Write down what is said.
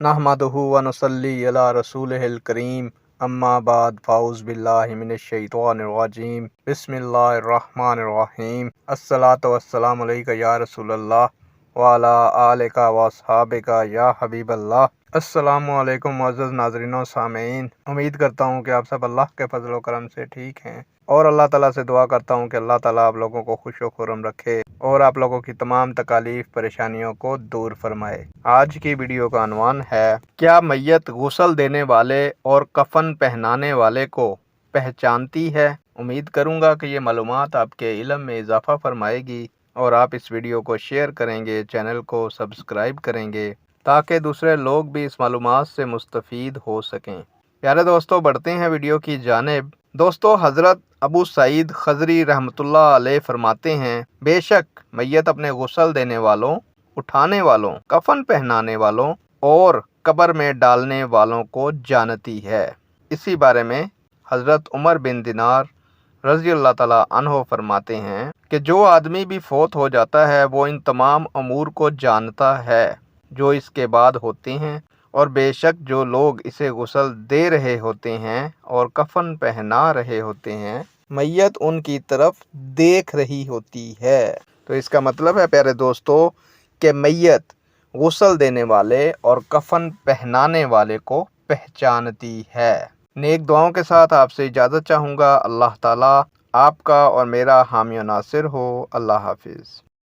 नहमदुहु व नुसल्ली अला रसूलिहिल करीम अम्मा बाद फ़ाउज़ बिल्लाहि मिनश शैतानिर रजीम बिस्मिल्लाहिर रहमानिर रहीम अस्सलातु वस्सलामु अलैका या रसूलल्लाह व अला आलिका व अस्हाबिका या हबीबल्लाह। अस्सलामु अलैकुम मुअज़्ज़ज़ नाज़रीन व सामीन, उम्मीद करता हूँ कि आप सब अल्लाह के फजल व करम से ठीक हैं और अल्लाह ताला से दुआ करता हूँ कि अल्लाह ताला आप लोगों को खुश व खुर्रम रखे और आप लोगों की तमाम तकालीफ परेशानियों को दूर फरमाए। आज की वीडियो का अनवान है, क्या मैयत गुस्ल देने वाले और कफन पहनाने वाले को पहचानती है। उम्मीद करूँगा कि ये मालूमात आपके इल्म में इजाफ़ा फरमाएगी और आप इस वीडियो को शेयर करेंगे, चैनल को सब्सक्राइब करेंगे ताकि दूसरे लोग भी इस मालूमात से मुस्तफ़ीद हो सकें। प्यारे दोस्तों, बढ़ते हैं वीडियो की जानिब। दोस्तों, हज़रत अबू सईद खज़री रहमतुल्लाह अलैह फरमाते हैं, बेशक मैयत अपने गुस्ल देने वालों, उठाने वालों, कफन पहनाने वालों और कब्र में डालने वालों को जानती है। इसी बारे में हज़रत उमर बिन दिनार रज़ी अल्लाह ताला अन्हो फरमाते हैं कि जो आदमी भी फौत हो जाता है वो इन तमाम अमूर को जानता है जो इसके बाद होते हैं, और बेशक जो लोग इसे गुस्ल दे रहे होते हैं और कफन पहना रहे होते हैं, मैयत उनकी तरफ देख रही होती है। तो इसका मतलब है प्यारे दोस्तों कि मैयत गुस्ल देने वाले और कफन पहनाने वाले को पहचानती है। नेक दुआओं के साथ आपसे इजाज़त चाहूँगा। अल्लाह ताला आपका और मेरा हामी और नासिर हो। अल्लाह हाफिज़।